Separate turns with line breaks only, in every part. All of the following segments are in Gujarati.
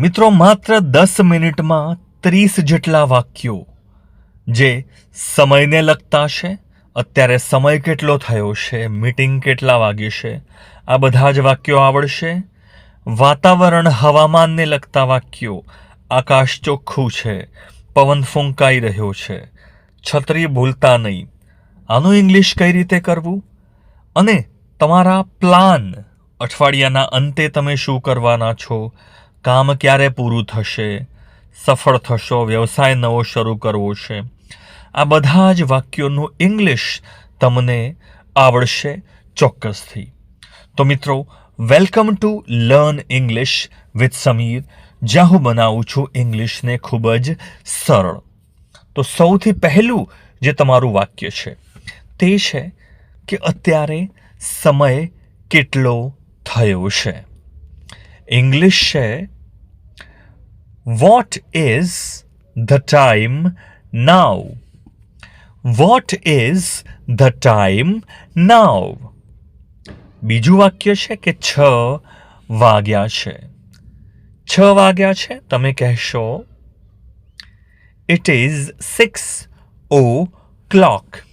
મિત્રો માત્ર 10 મિનિટમાં 30 જેટલા વાક્યો જે સમયને લગતા છે, અત્યારે સમય કેટલો થયો છે, મીટિંગ કેટલા વાગે છે, આ બધા જ વાક્યો આવડશે. વાતાવરણ હવામાનને લગતા વાક્યો, આકાશ ચોખ્ખું છે, પવન ફૂંકાઈ રહ્યો છે, છત્રી ભૂલતા નહીં, આનું ઇંગ્લિશ કઈ રીતે કરવું, અને તમારા પ્લાન, અઠવાડિયાના અંતે તમે શું કરવાના છો, કામ ક્યારે પૂરું થશે, સફળ થશો, વ્યવસાય નવો શરૂ કરવો છે, આ બધા જ વાક્યોનું ઇંગ્લિશ તમને આવડશે ચોક્કસથી. તો મિત્રો, welcome to learn English with Sameer, જ્યાં હું બનાવું છું ઇંગ્લિશને ખૂબ જ સરળ. તો સૌથી પહેલું જે તમારું વાક્ય છે તે છે કે અત્યારે સમય કેટલો થયો છે. ઇંગ્લિશ છે what is the time now. What is the time now. બીજું વાક્ય છે કે 6 વાગ્યા છે. 6 વાગ્યા છે, તમે કહેશો it is 6 o'clock.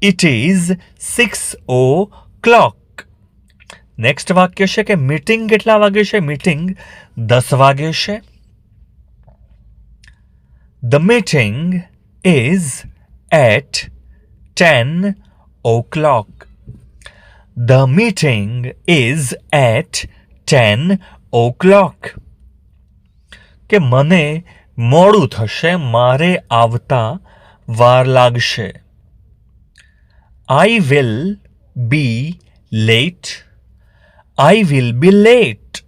It is 6 o'clock. Next વાક્ય છે કે મીટિંગ કેટલા વાગે છે, મીટિંગ 10 વાગે છે. The meeting is at 10 o'clock. The meeting is at 10 o'clock. કે મને મોડું થશે, મારે આવતા વાર લાગશે. I will be late. I will be late.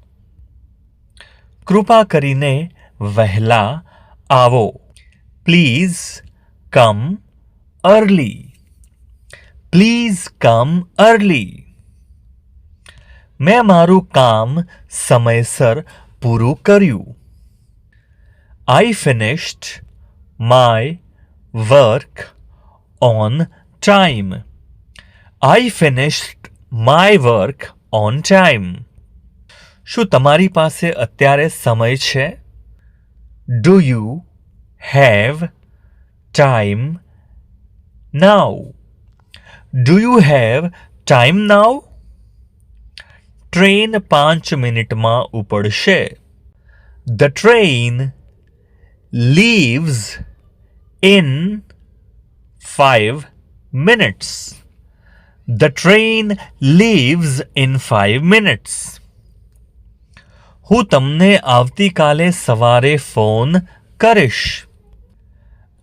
કૃપા કરીને વહેલા આવો. Please come early. Please come early. મેં મારું કામ સમયસર પૂરું કર્યું. I finished my work on time. I finished my work on time. શું તમારી પાસે અત્યારે સમય છે? Do you have time now? Do you have time now? Train 5 મિનિટમાં ઉપડશે. The train leaves in 5 minutes. The train leaves in 5 minutes. હું તમને આવતીકાલે સવારે ફોન કરીશ.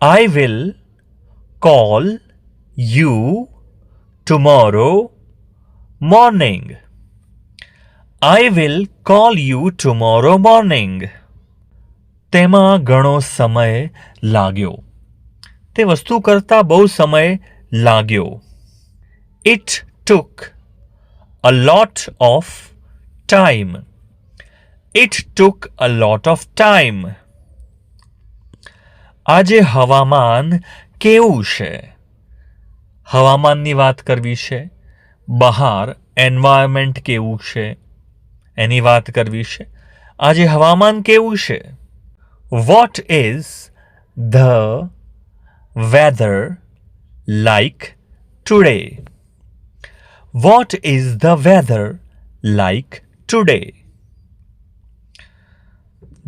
I will call you tomorrow morning. I will call you tomorrow morning. તેમાં ઘણો સમય લાગ્યો. તે વસ્તુ કરતા બહુ સમય લાગ્યો. It took a lot of time. It took a lot of time. આજે હવામાન કેવું છે? હવામાનની વાત કરવી છે. બહાર એન્વાયરમેન્ટ કેવું છે એની વાત કરવી છે. આજે હવામાન કેવું છે? What is the weather like today? What is the weather like today?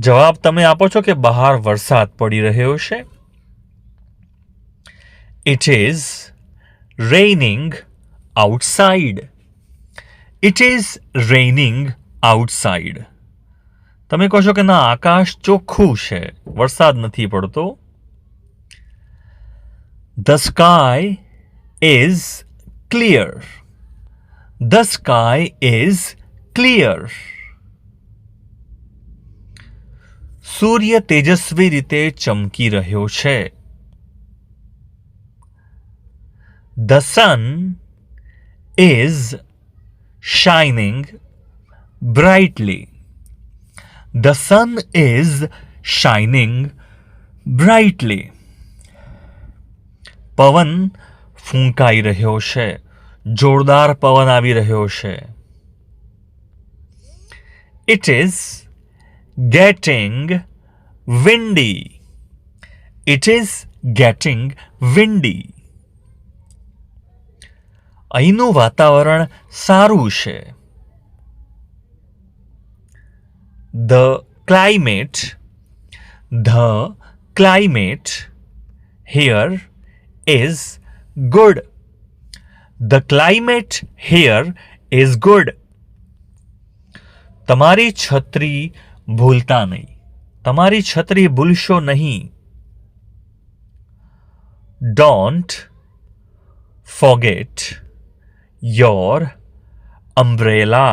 જવાબ તમે આપો છો કે બહાર વરસાદ પડી રહ્યો છે. It is raining outside. It is raining outside. તમે કહો છો કે ના, આકાશ ચોખ્ખું છે, વરસાદ નથી પડતો. The sky is clear. The sky is clear. સૂર્ય તેજસ્વી રીતે ચમકી રહ્યો છે. The sun is shining brightly. The sun is shining brightly. પવન ફૂંકાઈ રહ્યો છે, જોરદાર પવન આવી રહ્યો છે. It is getting windy. It is getting windy. અહીંનું વાતાવરણ સારું છે. The climate here is good. The climate here is good. તમારી છત્રી ભૂલતા નહીં. તમારી છત્રી ભૂલશો નહીં. Don't forget your umbrella.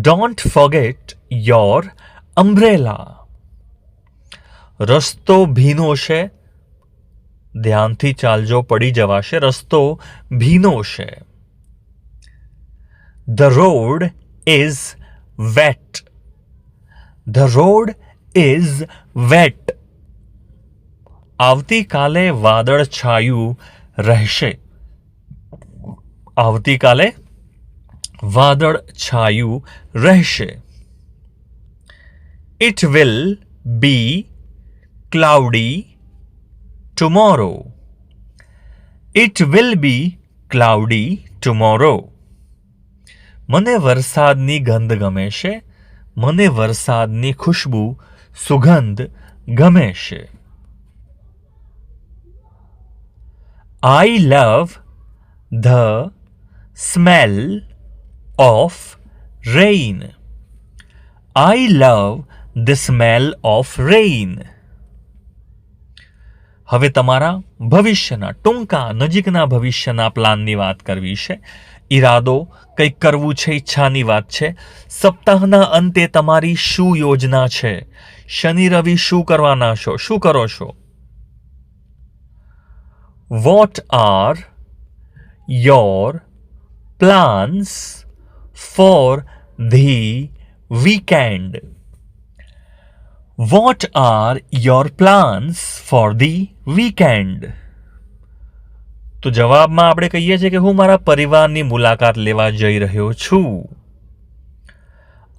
Don't forget your umbrella. રસ્તો ભીનો છે. ધ્યાનથી ચાલજો, પડી જવાશે. રસ્તો ભીનો છે. The road is wet. The road is wet. આવતીકાલે વાદળ છાયું રહેશે. આવતીકાલે વાદળ છાયું રહેશે. It will be cloudy tomorrow. It will be cloudy tomorrow. મને વરસાદની ગંધ ગમે છે. મને વરસાદની ખુશ્બુ, સુગંધ ગમે છે. I love the smell of rain. I love the smell of rain. હવે તમારા ભવિષ્યના, ટૂંકા નજીકના ભવિષ્યના પ્લાનની વાત કરવી છે. ઈરાદો, કંઈક કરવું છે, ઈચ્છાની વાત છે. સપ્તાહના અંતે તમારી શું યોજના છે? શનિ રવિ શું કરવાના છો? શું કરો છો? What are your plans for the weekend? What are your plans for the weekend? તો જવાબમાં આપણે કહીએ છીએ કે હું મારા પરિવારની મુલાકાત લેવા જઈ રહ્યો છું.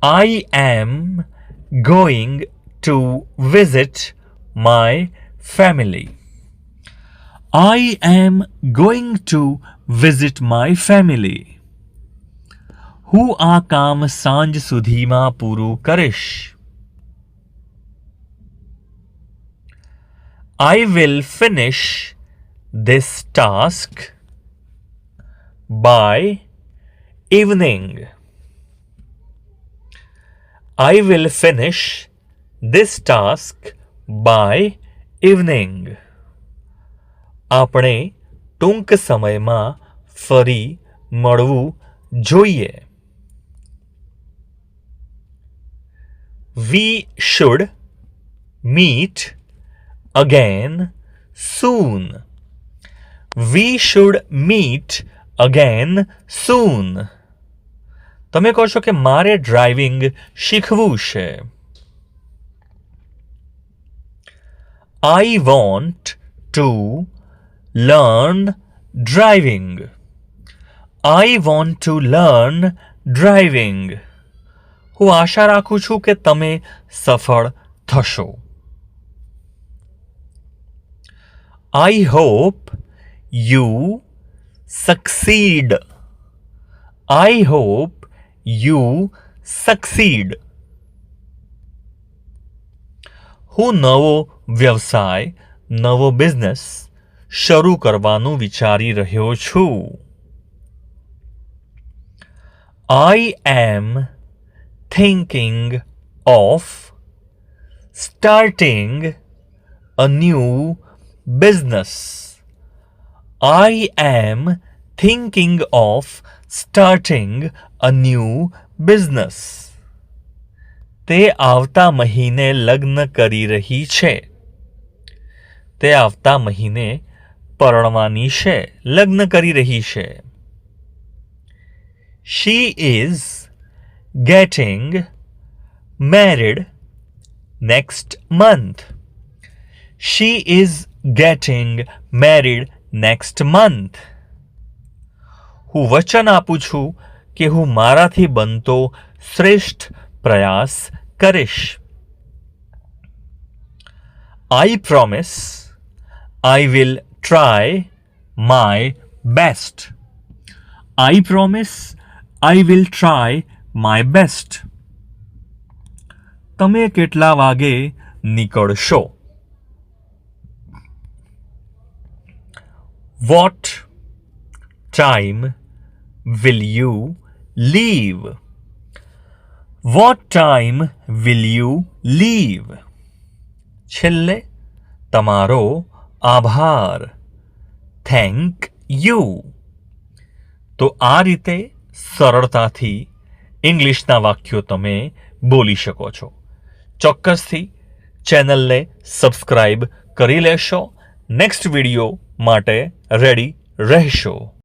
I am going to visit my family. I am going to visit my family. હું આ કામ સાંજ સુધીમાં પૂરું કરીશ. I will finish this task by evening. I will finish this task by evening. આપણે ટૂંક સમયમાં ફરી મળવું જોઈએ. We should meet again soon. We should meet again soon. તમે કહો છો કે મારે ડ્રાઇવિંગ શીખવું છે. I want to learn driving. I want to learn driving. હું આશા રાખું છું કે તમે સફળ થશો. I hope you succeed. I hope you succeed. હું નવો વ્યવસાય, નવો બિઝનેસ શરૂ કરવાનું વિચારી રહ્યો છું. I am thinking of starting a new business. I am thinking of starting a new business. તે આવતા મહિને લગ્ન કરી રહી છે. તે આવતા મહિને પરણવાની છે, લગ્ન કરી રહી છે. She is getting married next month. She is getting married next month. હું વચન આપું છું કે હું મારાથી બનતો શ્રેષ્ઠ પ્રયાસ કરીશ. I promise I will try my best. I promise I will try my best. તમે કેટલા વાગે નીકળશો? What time will you leave? What time will you leave? છેલ્લે તમારો આભાર. Thank you. તો આ રીતે સરળતાથી ઇંગ્લિશના વાક્યો તમે બોલી શકો છો. ચોક્કસથી ચેનલને સબસ્ક્રાઈબ કરી લેશો. નેક્સ્ટ વિડીયો માટે રેડી રહેશો.